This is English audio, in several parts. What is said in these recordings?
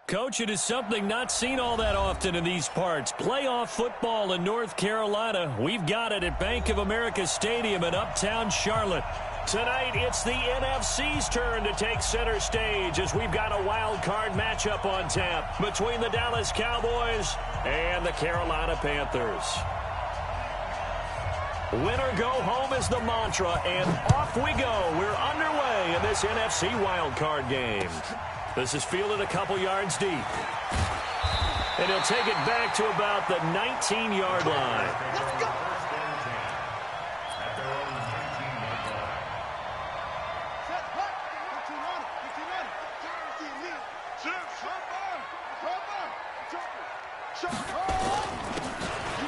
Coach, it is something not seen all that often in these parts. Playoff football in North Carolina. We've got it at Bank of America Stadium in Uptown Charlotte. Tonight, it's the NFC's turn to take center stage as we've got a wild card matchup on tap between the Dallas Cowboys and the Carolina Panthers. Win or go home is the mantra, and off we go. We're underway in this NFC wild card game. This is fielded a couple yards deep. And he'll take it back to about the 19-yard line.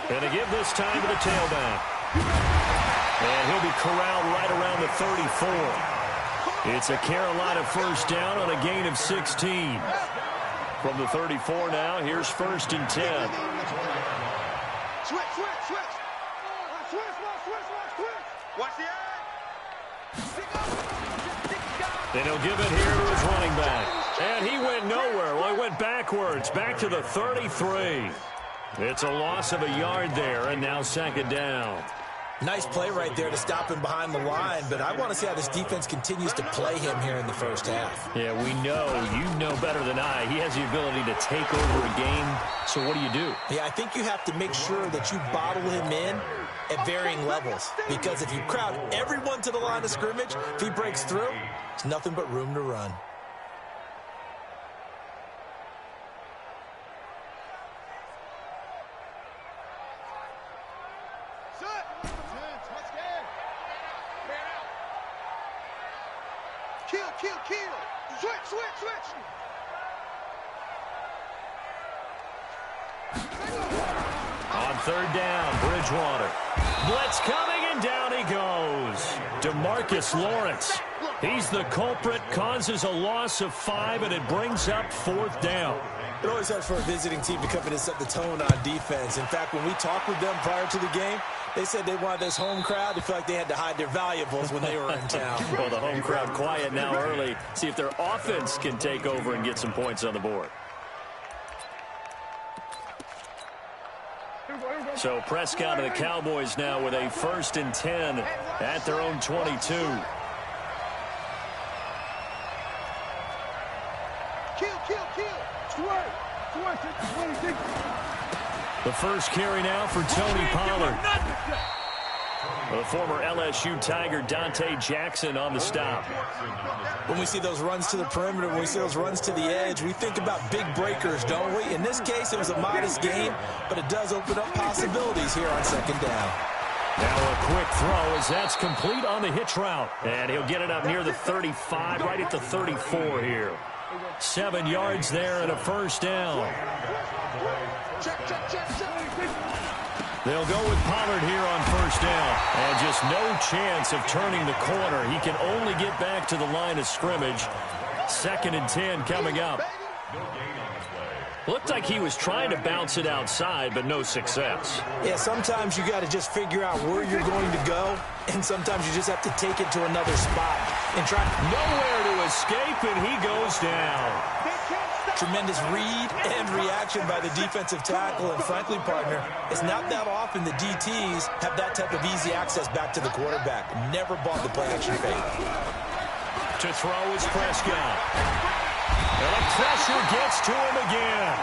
And to give this time to the tailback. And he'll be corralled right around the 34. It's a Carolina first down on a gain of 16. From the 34 now, here's 1st and 10. Switch. Watch the eye. And he'll give it here to his running back. And he went nowhere. Well, he went backwards, back to the 33. It's a loss of a yard there, and now 2nd down. Nice play right there to stop him behind the line, but I want to see how this defense continues to play him here in the first half. Yeah, we know. You know better than I. He has the ability to take over a game, so what do you do? Yeah, I think you have to make sure that you bottle him in at varying levels, because if you crowd everyone to the line of scrimmage, if he breaks through, it's nothing but room to run. Kill. Switch. On 3rd down, Bridgewater. Blitz coming, and down he goes. DeMarcus Lawrence. He's the culprit, causes a loss of 5, and it brings up 4th down. It always helps for a visiting team to come in and set the tone on defense. In fact, when we talked with them prior to the game, they said they wanted this home crowd to feel like they had to hide their valuables when they were in town. Well, the home crowd quiet now early. See if their offense can take over and get some points on the board. So Prescott and the Cowboys now with a 1st and 10 at their own 22. The first carry now for Tony Pollard. The former LSU Tiger Dante Jackson on the stop. When we see those runs to the perimeter, when we see those runs to the edge, we think about big breakers, don't we? In this case, it was a modest gain, but it does open up possibilities here on 2nd down. Now a quick throw as that's complete on the hitch route. And he'll get it up near the 35, right at the 34 here. 7 yards there and a 1st down. They'll go with Pollard here on 1st down. And just no chance of turning the corner. He can only get back to the line of scrimmage. 2nd and 10 coming up. Looked like he was trying to bounce it outside, but no success. Yeah, sometimes you got to just figure out where you're going to go, and sometimes you just have to take it to another spot and try. Nowhere to escape, and he goes down. Tremendous read and reaction by the defensive tackle, and frankly, partner, it's not that often the DTs have that type of easy access back to the quarterback. Never bought the play-action fake. To throw is Prescott. And the pressure gets to him again.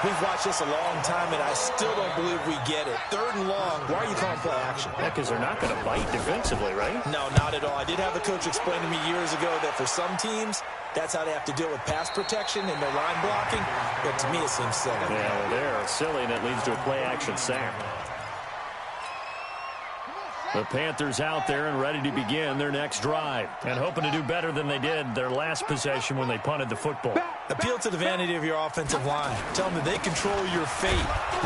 We've watched this a long time, and I still don't believe we get it. 3rd and long, why are you calling play action? Yeah, because they're not going to bite defensively, right? No, not at all. I did have a coach explain to me years ago that for some teams, that's how they have to deal with pass protection and their line blocking. But to me, it seems silly. Yeah, well, they're silly, and it leads to a play-action sack. The Panthers out there and ready to begin their next drive and hoping to do better than they did their last possession when they punted the football. Appeal to the vanity of your offensive line. Tell them that they control your fate.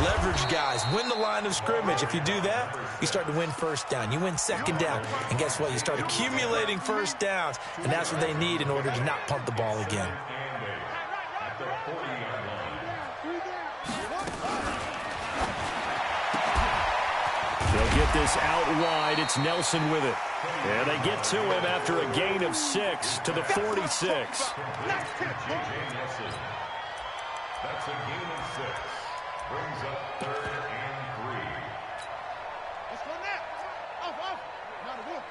Leverage guys. Win the line of scrimmage. If you do that, you start to win 1st down. You win 2nd down. And guess what? You start accumulating 1st downs. And that's what they need in order to not punt the ball again. They'll get this out wide. It's Nelson with it. And they get to him after a gain of 6 to the 46. That's a gain of 6. Brings up 3rd and 3. Let's go now. Off. Not a wolf.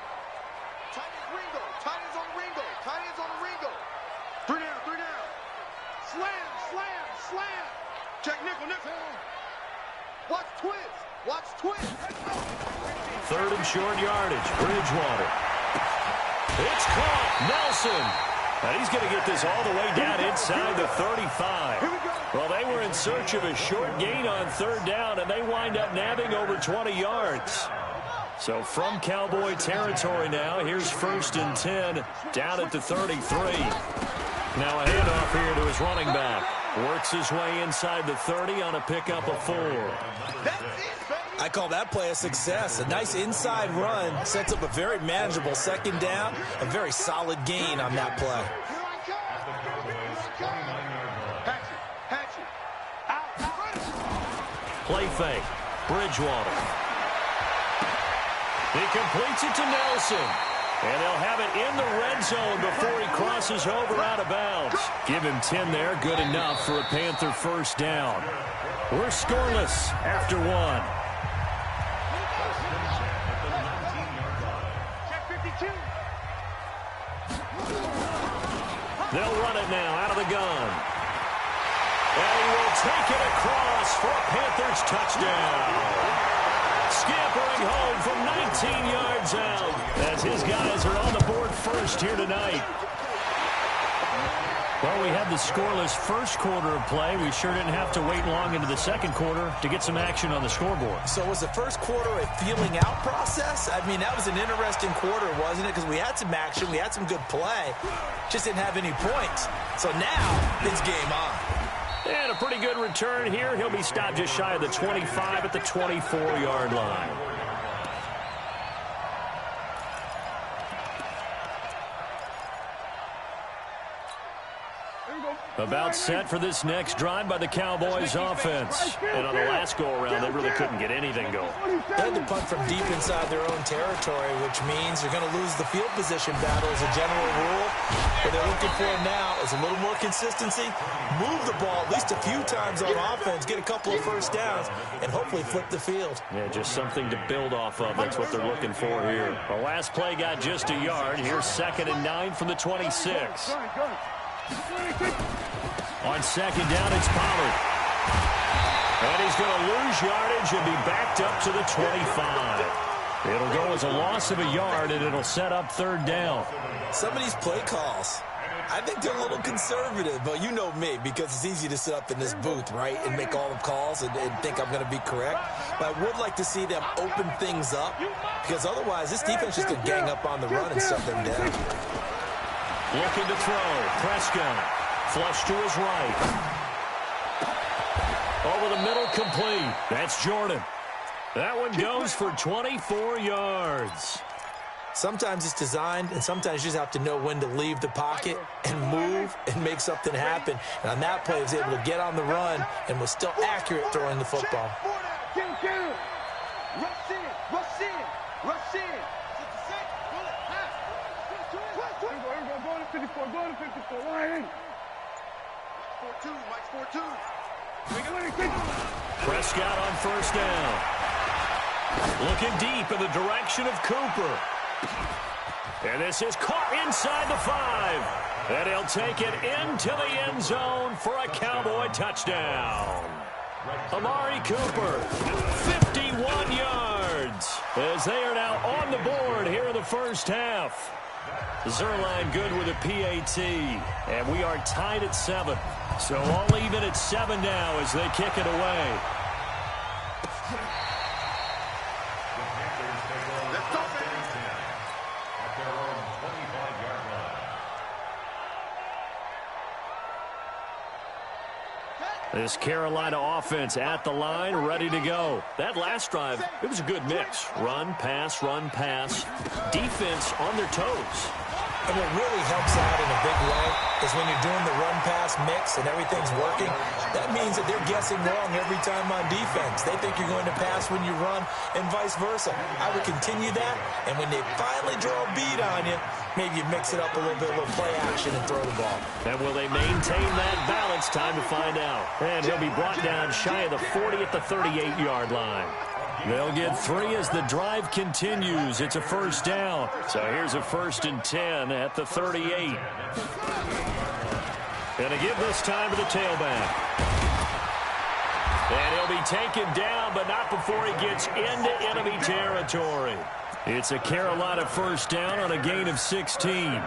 Tight ends Ringo. Tight ends on Ringo. Tight ends on Ringo. 3 down. Slam. Check nickel. Watch twist. 3rd and short yardage. Bridgewater. It's caught. Nelson. And he's going to get this all the way down inside the 35. Well, they were in search of a short gain on 3rd down, and they wind up nabbing over 20 yards. So from Cowboy territory now, here's 1st and 10 down at the 33. Now a handoff here to his running back. Works his way inside the 30 on a pickup of 4. I call that play a success. A nice inside run sets up a very manageable 2nd down. A very solid gain on that play. Play fake. Bridgewater. He completes it to Nelson. And they'll have it in the red zone before he crosses over out of bounds. Give him 10 there. Good enough for a Panther 1st down. We're scoreless after 1. They'll run it now out of the gun. And he will take it across for a Panthers touchdown. Scampering home from 19 yards out as his guys are on the board first here tonight. Well, we had the scoreless first quarter of play. We sure didn't have to wait long into the second quarter to get some action on the scoreboard. So was the first quarter a feeling out process? I mean, that was an interesting quarter, wasn't it? Because we had some action, we had some good play, just didn't have any points. So now it's game on. And a pretty good return here. He'll be stopped just shy of the 25 at the 24-yard line. About set for this next drive by the Cowboys offense. And on the last go-around, they really couldn't get anything going. They had to punt from deep inside their own territory, which means they're going to lose the field position battle as a general rule. What they're looking for now is a little more consistency, move the ball at least a few times on offense, get a couple of 1st downs, and hopefully flip the field. Yeah, just something to build off of. That's what they're looking for here. The last play got just a yard. Here's 2nd and 9 from the 26. On 2nd down, it's Pollard. And he's going to lose yardage and be backed up to the 25. It'll go as a loss of a yard, and it'll set up 3rd down. Some of these play calls, I think they're a little conservative, but you know me, because it's easy to sit up in this booth, right, and make all the calls and think I'm going to be correct. But I would like to see them open things up, because otherwise this defense is going to gang up on the run and shut them down. Looking to throw. Prescott. Flush to his right. Over the middle, complete. That's Jordan. That one goes for 24 yards. Sometimes it's designed, and sometimes you just have to know when to leave the pocket and move and make something happen. And on that play, he was able to get on the run and was still accurate throwing the football. Rush in. Go to 54. Line in. Mike's 4-2. Prescott on 1st down. Looking deep in the direction of Cooper. And this is caught inside the 5. And he'll take it into the end zone for a Cowboy touchdown. Amari Cooper, 51 yards, as they are now on the board here in the first half. Zerline good with a PAT, and we are tied at 7. So all even at 7 now as they kick it away. This Carolina offense at the line, ready to go. That last drive, it was a good mix. Run, pass, defense on their toes. And what really helps out in a big way is when you're doing the run-pass mix and everything's working, that means that they're guessing wrong every time on defense. They think you're going to pass when you run and vice versa. I would continue that, and when they finally draw a bead on you, Maybe you mix it up a little bit, a little play action, and throw the ball. And will they maintain that balance? Time to find out. And he'll be brought down shy of the 40 at the 38-yard line. They'll get 3 as the drive continues. It's a first down. So here's a 1st and 10 at the 38. And to give this time to the tailback. And he'll be taken down, but not before he gets into enemy territory. It's a Carolina first down on a gain of 16.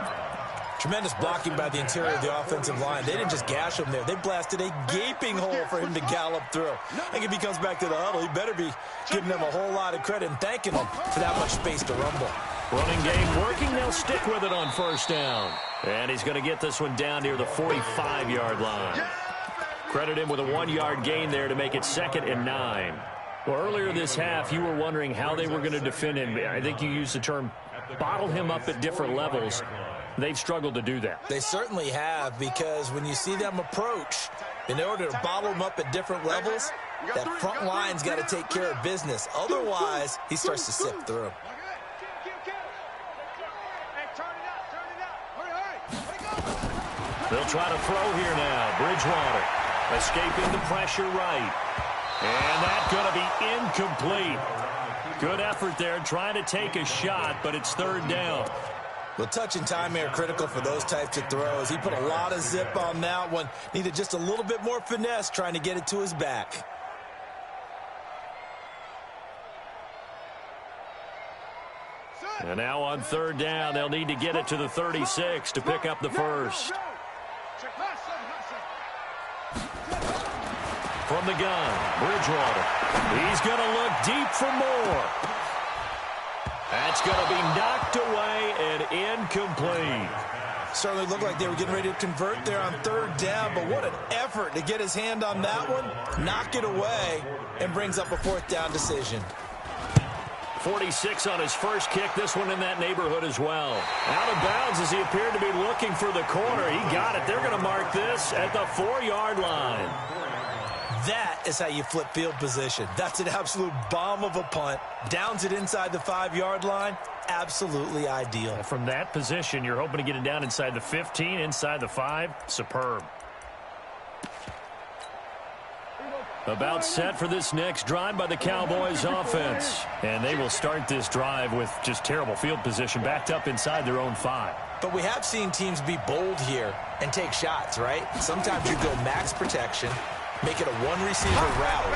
Tremendous blocking by the interior of the offensive line. They didn't just gash him there. They blasted a gaping hole for him to gallop through. I think if he comes back to the huddle, he better be giving them a whole lot of credit and thanking them for that much space to rumble. Running game working. They'll stick with it on first down. And he's going to get this one down near the 45-yard line. Credit him with a 1-yard gain there to make it 2nd and 9. Well, earlier this half, you were wondering how they were going to defend him. I think you used the term bottle him up at different levels. They've struggled to do that. They certainly have, because when you see them approach, in order to bottle him up at different levels, that front line's got to take care of business. Otherwise, he starts to sift through. They'll try to throw here now. Bridgewater escaping the pressure right. And that's going to be incomplete. Good effort there trying to take a shot, but it's 3rd down. Well, touch and time are critical for those types of throws. He put a lot of zip on that one. Needed just a little bit more finesse trying to get it to his back. And now on 3rd down, they'll need to get it to the 36 to pick up the first. From the gun, Bridgewater. He's going to look deep for more. That's going to be knocked away and incomplete. Certainly looked like they were getting ready to convert there on 3rd down, but what an effort to get his hand on that one, knock it away, and brings up a 4th down decision. 46 on his first kick, this one in that neighborhood as well. Out of bounds as he appeared to be looking for the corner. He got it. They're going to mark this at the 4-yard line. That is how you flip field position. That's an absolute bomb of a punt. Downs it inside the 5-yard line. Absolutely ideal. From that position, you're hoping to get it down inside the 15, inside the 5. Superb. About set for this next drive by the Cowboys offense. And they will start this drive with just terrible field position, backed up inside their own 5. But we have seen teams be bold here and take shots, right? Sometimes you go max protection, make it a one-receiver route,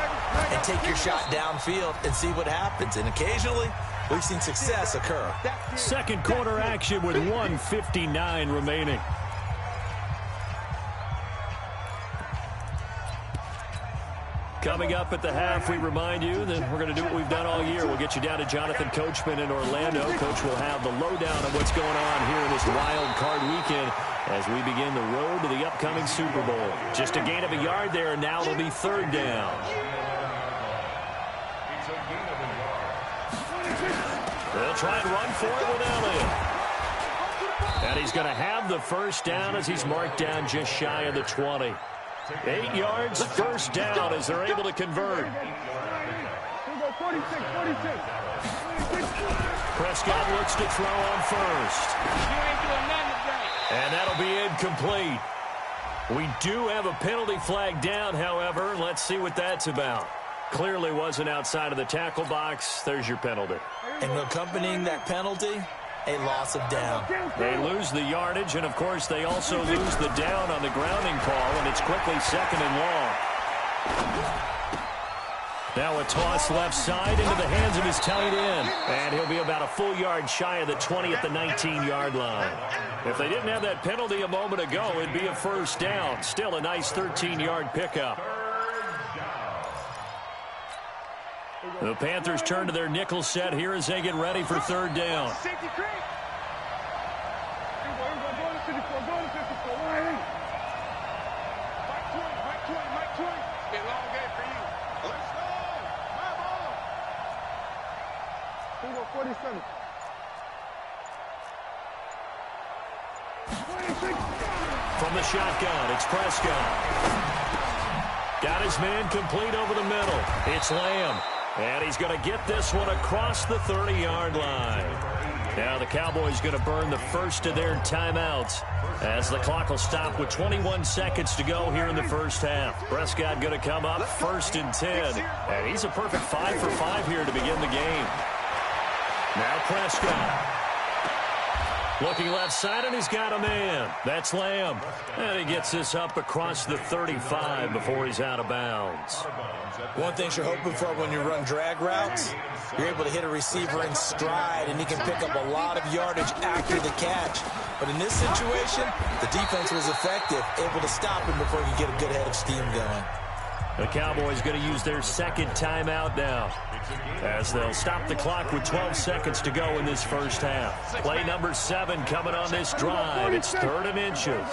and take your shot downfield and see what happens. And occasionally, we've seen success occur. Second quarter action with 1:59 remaining. Coming up at the half, we remind you that we're going to do what we've done all year. We'll get you down to Jonathan Coachman in Orlando. Coach will have the lowdown on what's going on here in this wild card weekend as we begin the road to the upcoming Super Bowl. Just a gain of a yard there, and now it'll be 3rd down. They'll try and run for it with Elliott. And he's going to have the first down as he's marked down just shy of the 20. 8 yards, first down as they're able to convert. Prescott looks to throw on first. And that'll be incomplete. We do have a penalty flag down, however. Let's see what that's about. Clearly wasn't outside of the tackle box. There's your penalty. And accompanying that penalty, a loss of down. They lose the yardage, and of course they also lose the down on the grounding call, and it's quickly 2nd and long. Now a toss left side into the hands of his tight end, and he'll be about a full yard shy of the 20 at the 19-yard line. If they didn't have that penalty a moment ago, it'd be a first down. Still a nice 13-yard pickup. The Panthers turn to their nickel set here as they get ready for 3rd down. From the shotgun, it's Prescott. Got his man complete over the middle. It's Lamb. And he's going to get this one across the 30-yard line. Now the Cowboys going to burn the first of their timeouts as the clock will stop with 21 seconds to go here in the first half. Prescott going to come up 1st and 10. And he's a perfect 5 for 5 here to begin the game. Now Prescott. Looking left side, and he's got a man. That's Lamb. And he gets this up across the 35 before he's out of bounds. One thing you're hoping for when you run drag routes, you're able to hit a receiver in stride, and he can pick up a lot of yardage after the catch. But in this situation, the defense was effective, able to stop him before he could get a good head of steam going. The Cowboys going to use their second timeout now, as they'll stop the clock with 12 seconds to go in this first half. Play number 7 coming on this drive. It's 3rd and inches.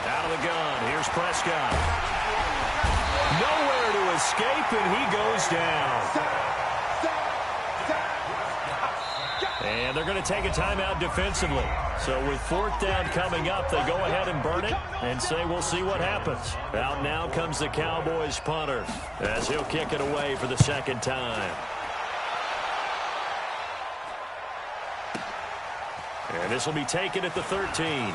Out of the gun. Here's Prescott. Nowhere to escape, and he goes down. And they're going to take a timeout defensively. So with 4th down coming up, they go ahead and burn it and say we'll see what happens. Out now comes the Cowboys punter as he'll kick it away for the second time. And this will be taken at the 13.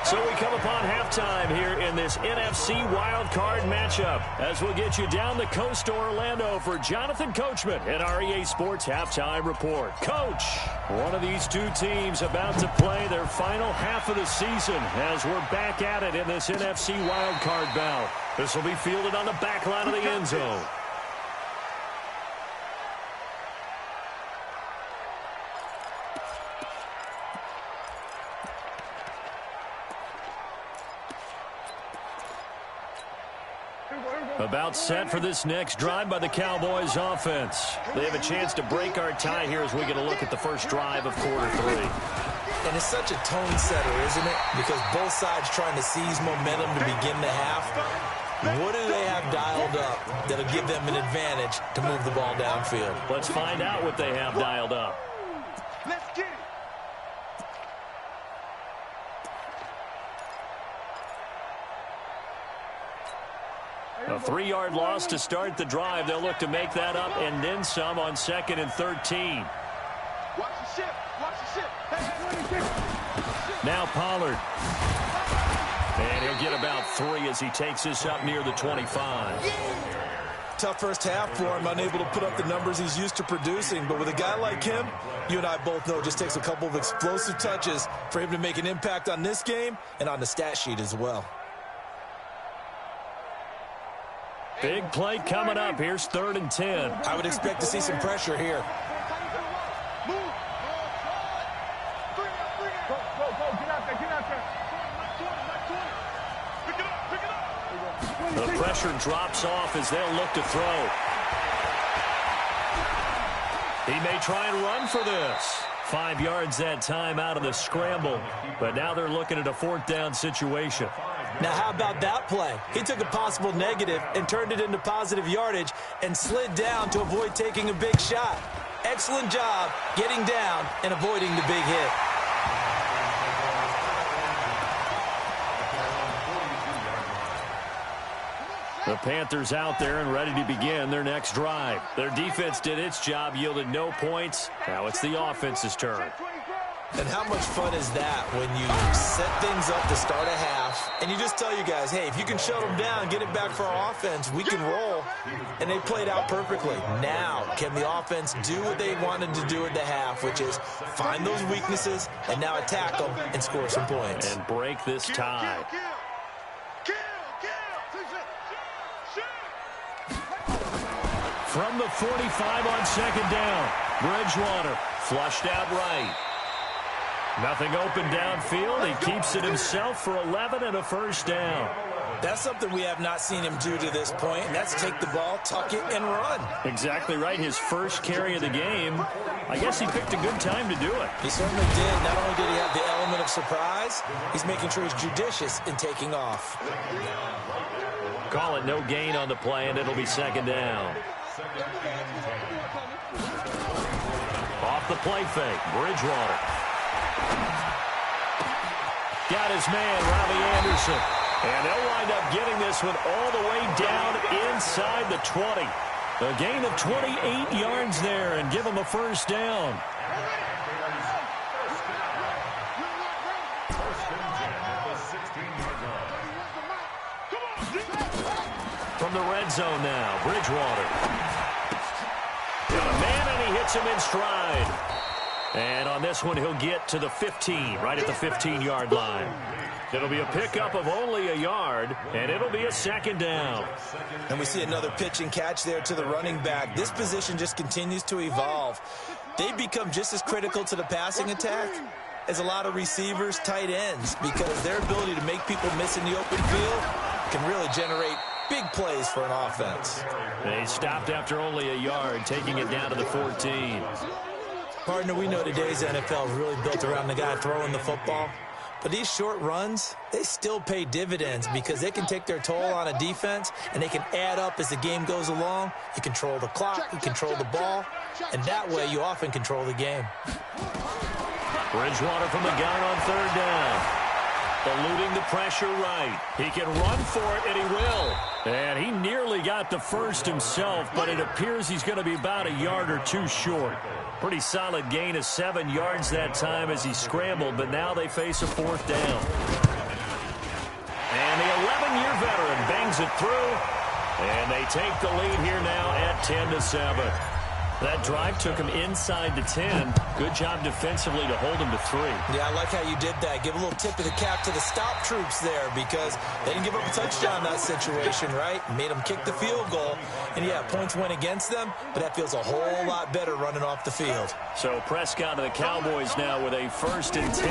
So we come upon halftime here in this NFC wildcard matchup as we'll get you down the coast to Orlando for Jonathan Coachman at our EA Sports Halftime Report. Coach, one of these two teams about to play their final half of the season as we're back at it in this NFC wildcard bout. This will be fielded on the back line of the end zone. About set for this next drive by the Cowboys offense. They have a chance to break our tie here as we get a look at the first drive of quarter 3. And it's such a tone setter, isn't it? Because both sides trying to seize momentum to begin the half. What do they have dialed up that'll give them an advantage to move the ball downfield? Let's find out what they have dialed up. Let's get it. A 3-yard loss to start the drive. They'll look to make that up and then some on 2nd and 13. Watch the ship. Watch the ship. Now Pollard. And he'll get about 3 as he takes this up near the 25. Tough first half for him, unable to put up the numbers he's used to producing. But with a guy like him, you and I both know it just takes a couple of explosive touches for him to make an impact on this game and on the stat sheet as well. Big play coming up. Here's 3rd and 10. I would expect to see some pressure here. The pressure drops off as they'll look to throw. He may try and run for this. 5 yards that time out of the scramble. But now they're looking at a 4th down situation. Now, how about that play? He took a possible negative and turned it into positive yardage and slid down to avoid taking a big shot. Excellent job getting down and avoiding the big hit. The Panthers out there and ready to begin their next drive. Their defense did its job, yielded no points. Now it's the offense's turn. And how much fun is that when you set things up to start a half and you just tell you guys, hey, if you can shut them down, get it back for our offense, we can roll. And they played out perfectly. Now, can the offense do what they wanted to do at the half, which is find those weaknesses and now attack them and score some points. And break this tie. From the 45 on 2nd down, Bridgewater flushed out right. Nothing open downfield. He keeps it himself for 11 and a first down. That's something we have not seen him do to this point. That's take the ball, tuck it, and run. Exactly right. His first carry of the game. I guess he picked a good time to do it. He certainly did. Not only did he have the element of surprise, he's making sure he's judicious in taking off. Call it no gain on the play, and it'll be 2nd down. Off the play fake, Bridgewater. Got his man, Robbie Anderson. And they'll wind up getting this one all the way down inside the 20. A gain of 28 yards there and give them a first down. From the red zone now, Bridgewater. Got a man, and he hits him in stride. And on this one, he'll get to the 15, right at the 15-yard line. It'll be a pickup of only a yard, and it'll be a second down. And we see another pitch and catch there to the running back. This position just continues to evolve. They become just as critical to the passing attack as a lot of receivers, tight ends, because their ability to make people miss in the open field can really generate big plays for an offense. They stopped after only a yard, taking it down to the 14. Partner, we know today's NFL is really built around the guy throwing the football. But these short runs, they still pay dividends because they can take their toll on a defense and they can add up as the game goes along. You control the clock, you control the ball, and that way you often control the game. Bridgewater from the gun on third down. Eluding the pressure right. He can run for it, and he will. And he nearly got the first himself, but it appears he's going to be about a yard or two short. Pretty solid gain of 7 yards that time as he scrambled, but now they face a fourth down. And the 11-year veteran bangs it through, and they take the lead here now at 10-7. That drive took him inside the 10. Good job defensively to hold him to 3. Yeah, I like how you did that. Give a little tip of the cap to the stop troops there because they didn't give up a touchdown in that situation, right? Made them kick the field goal. And, yeah, points went against them, but that feels a whole lot better running off the field. So Prescott and the Cowboys now with a 1st and 10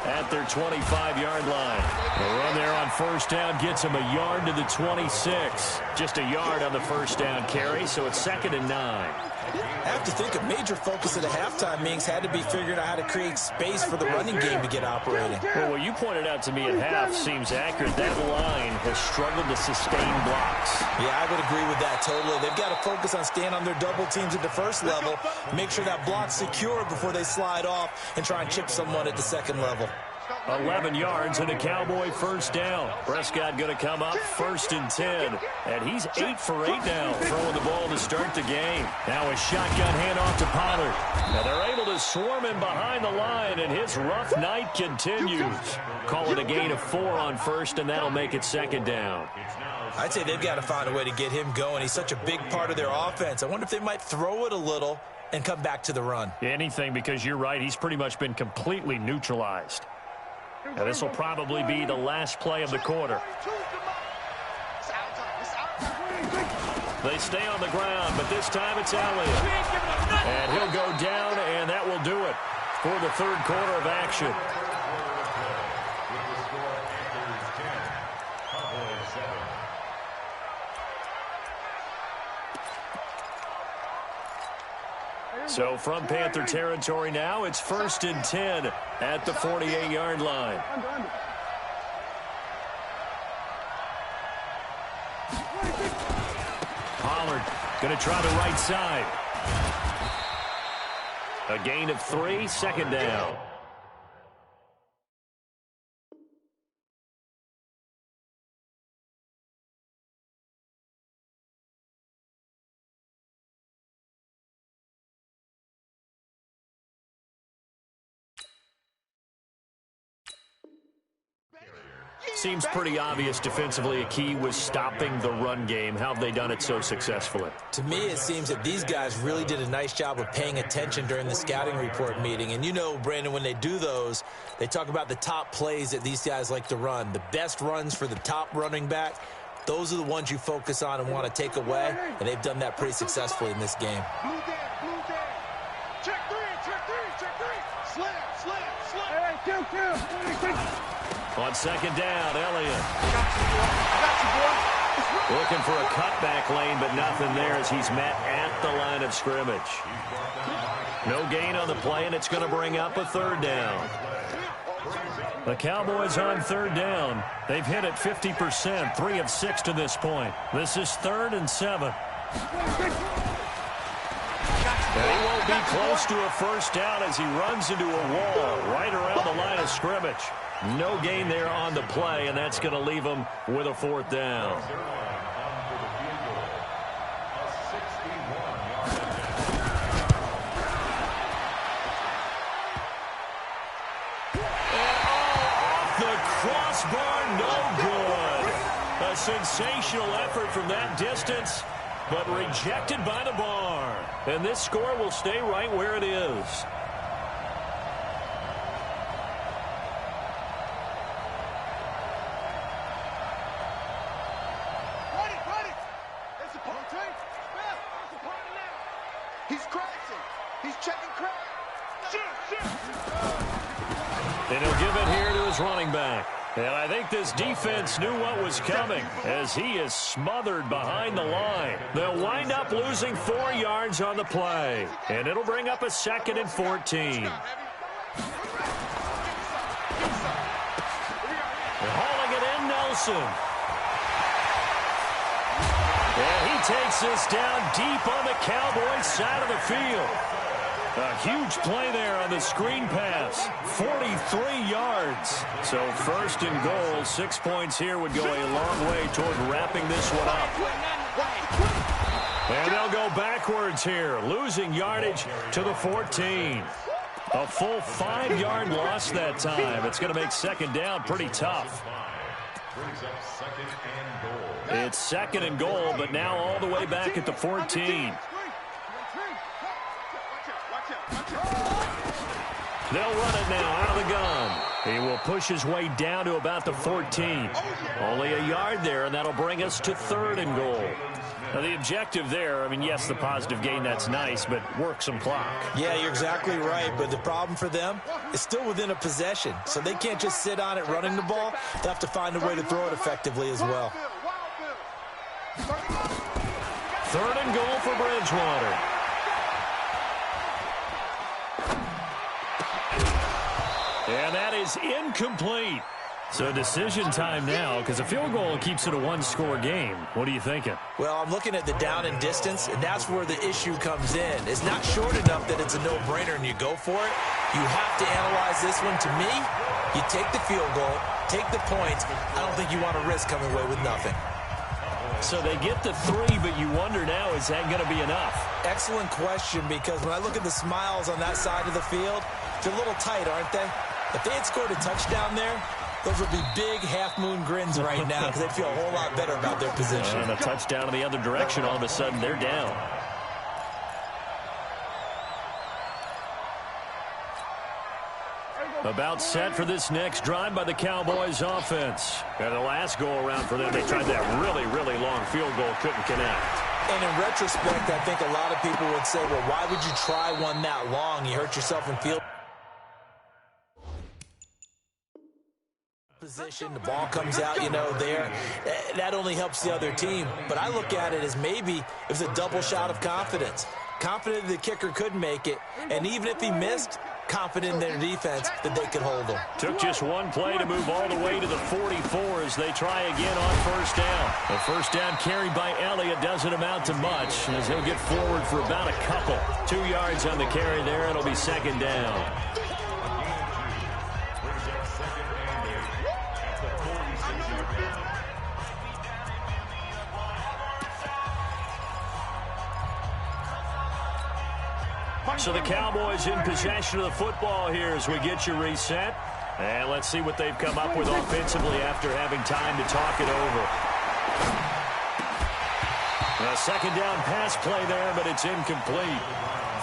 at their 25-yard line. The run there on first down gets him a yard to the 26. Just a yard on the first down carry, so it's 2nd and 9. I have to think a major focus of the halftime meetings had to be figuring out how to create space for the running game to get operating. Well, what you pointed out to me at half seems accurate. That line has struggled to sustain blocks. Yeah, I would agree with that totally. They've got to focus on staying on their double teams at the first level, make sure that block's secure before they slide off and try and chip someone at the second level. 11 yards and a Cowboy first down. Prescott going to come up 1st and 10. And he's 8 for 8 now, throwing the ball to start the game. Now a shotgun handoff to Pollard. Now they're able to swarm him behind the line, and his rough night continues. Call it a gain of 4 on first, and that'll make it 2nd down. I'd say they've got to find a way to get him going. He's such a big part of their offense. I wonder if they might throw it a little and come back to the run. Anything, because you're right. He's pretty much been completely neutralized. Now, this will probably be the last play of the quarter. They stay on the ground, but this time it's Elliott. And he'll go down, and that will do it for the 3rd quarter of action. So from Panther territory now, it's 1st and 10 at the 48-yard line. Pollard going to try the right side. A gain of 3, 2nd down. Seems pretty obvious defensively a key was stopping the run game. How have they done it so successfully? To me, it seems that these guys really did a nice job of paying attention during the scouting report meeting. And you know, Brandon, when they do those, they talk about the top plays that these guys like to run. The best runs for the top running back, those are the ones you focus on and want to take away. And they've done that pretty successfully in this game. Blue dead. Check three. Slam. Hey, On 2nd down, Elliott. Looking for a cutback lane, but nothing there as he's met at the line of scrimmage. No gain on the play, and it's going to bring up a 3rd down. The Cowboys on 3rd down. They've hit it 50%, 3 of 6 to this point. This is 3rd and 7. And he won't be close to a first down as he runs into a wall right around the line of scrimmage. No gain there on the play, and that's going to leave him with a fourth down. Crossbar, no good. A sensational effort from that distance, but rejected by the bar. And this score will stay right where it is. Ready. It's a punt. He's crashing. He's checking crack. And he'll give it here to his running back. And I think this defense knew what was coming as he is smothered behind the line. They'll wind up losing 4 yards on the play. And it'll bring up a 2nd and 14. They're hauling it in, Nelson. And he takes this down deep on the Cowboys side of the field. A huge play there on the screen pass. 43 yards. So 1st and goal. 6 points here would go a long way toward wrapping this one up. And they'll go backwards here, losing yardage to the 14. A full 5-yard loss that time. It's going to make 2nd down pretty tough. It's 2nd and goal, but now all the way back at the 14. They'll run it now out of the gun. He will push his way down to about the 14. Only a yard there, and that'll bring us to 3rd and goal. Now, the objective there, I mean, yes, the positive gain, that's nice, but work some clock. Yeah, you're exactly right, but the problem for them is still within a possession, so they can't just sit on it running the ball. They'll have to find a way to throw it effectively as well. 3rd and goal for Bridgewater. And that is incomplete. So decision time now, because a field goal keeps it a 1-score game. What are you thinking? Well, I'm looking at the down and distance, and that's where the issue comes in. It's not short enough that it's a no-brainer and you go for it. You have to analyze this one. To me, you take the field goal, take the points. I don't think you want to risk coming away with nothing. So they get the 3, but you wonder now, is that going to be enough? Excellent question, because when I look at the smiles on that side of the field, they're a little tight, aren't they? If they had scored a touchdown there, those would be big half-moon grins right now because they'd feel a whole lot better about their position. And a touchdown in the other direction, all of a sudden they're down. About set for this next drive by the Cowboys offense. And the last go-around for them, they tried that really, really long field goal, couldn't connect. And in retrospect, I think a lot of people would say, well, why would you try one that long? You hurt yourself in field position, the ball comes out, there. That only helps the other team. But I look at it as maybe it was a double shot of confidence. Confident the kicker could make it, and even if he missed, confident in their defense that they could hold him. Took just one play to move all the way to the 44 as they try again on 1st down. The 1st down carried by Elliott doesn't amount to much as he'll get forward for about a couple. 2 yards on the carry there. It'll be 2nd down. So the Cowboys in possession of the football here as we get you reset. And let's see what they've come up with offensively after having time to talk it over. A 2nd down pass play there, but it's incomplete.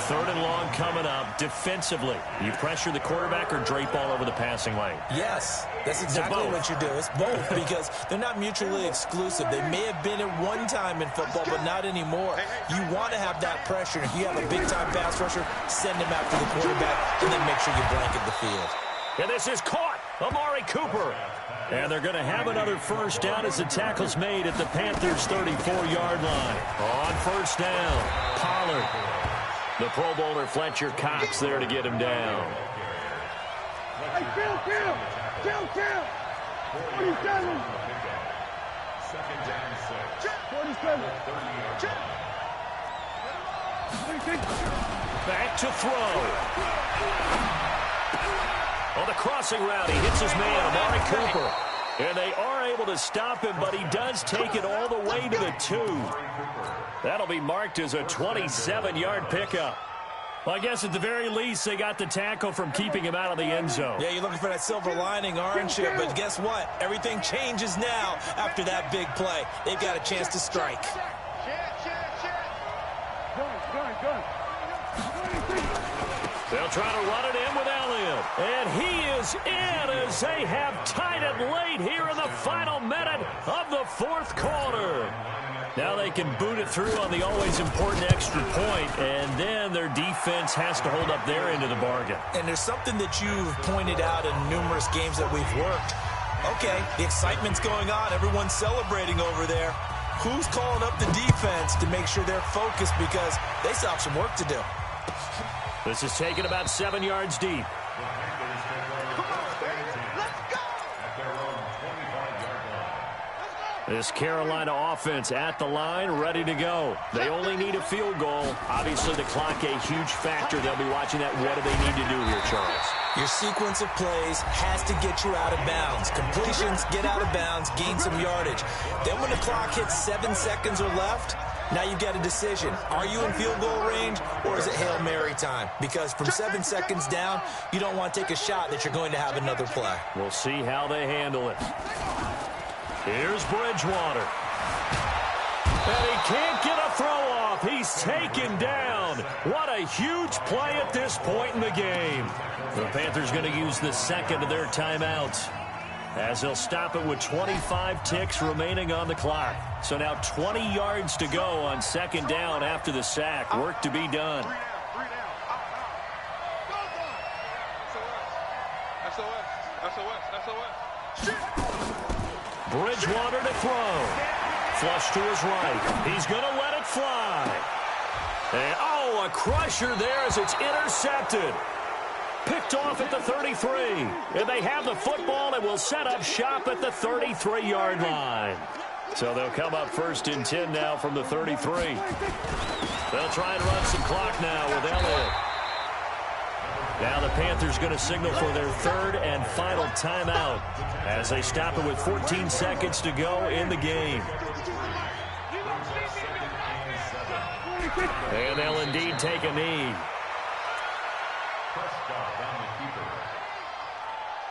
3rd and long coming up. Defensively, you pressure the quarterback or drape all over the passing lane? Yes, that's exactly what you do. It's both because they're not mutually exclusive. They may have been at one time in football, but not anymore. You want to have that pressure. If you have a big-time pass rusher, send him after the quarterback and then make sure you blanket the field. And this is caught. Amari Cooper. And they're going to have another 1st down as the tackle's made at the Panthers' 34-yard line. On 1st down, Pollard. The Pro Bowler Fletcher Cox there to get him down. Hey, kill. 47. 2nd down 6. 47. 46. Back to throw. On the crossing route, he hits his man, Amari Cooper. And they are able to stop him, but he does take it all the way to the 2. That'll be marked as a 27-yard pickup. Well, I guess at the very least, they got the tackle from keeping him out of the end zone. Yeah, you're looking for that silver lining, aren't you? But guess what? Everything changes now after that big play. They've got a chance to strike. They'll try to run it in with Elliott. And he is in as they have tied it late here in the final minute of the 4th quarter. Now they can boot it through on the always important extra point, and then their defense has to hold up their end of the bargain. And there's something that you've pointed out in numerous games that we've worked. Okay, the excitement's going on. Everyone's celebrating over there. Who's calling up the defense to make sure they're focused because they still have some work to do? This is taken about 7 yards deep. This Carolina offense at the line, ready to go. They only need a field goal. Obviously, the clock a huge factor. They'll be watching that. What do they need to do here, Charles? Your sequence of plays has to get you out of bounds. Completions, get out of bounds, gain some yardage. Then when the clock hits 7 seconds or left, now you've got a decision. Are you in field goal range, or is it Hail Mary time? Because from 7 seconds down, you don't want to take a shot that you're going to have another play. We'll see how they handle it. Here's Bridgewater. And he can't get a throw off. He's taken down. What a huge play at this point in the game. The Panthers going to use the second of their timeouts, as they'll stop it with 25 ticks remaining on the clock. So now 20 yards to go on 2nd down after the sack. Work to be done. Bridgewater to throw. Flush to his right. He's going to let it fly. And, oh, a crusher there as it's intercepted. Picked off at the 33. And they have the football and will set up shop at the 33-yard line. So they'll come up 1st and 10 now from the 33. They'll try and run some clock now with Elliott. Now the Panthers going to signal for their 3rd and final timeout as they stop it with 14 seconds to go in the game. And they'll indeed take a knee.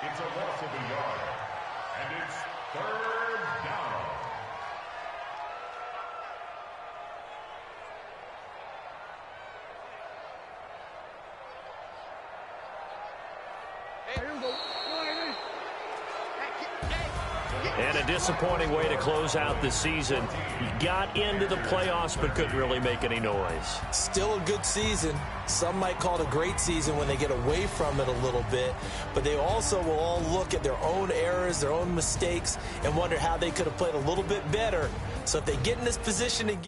It's a loss of a yard, and it's 3rd down. And a disappointing way to close out the season. He got into the playoffs but couldn't really make any noise. Still a good season. Some might call it a great season when they get away from it a little bit. But they also will all look at their own errors, their own mistakes, and wonder how they could have played a little bit better. So if they get in this position again,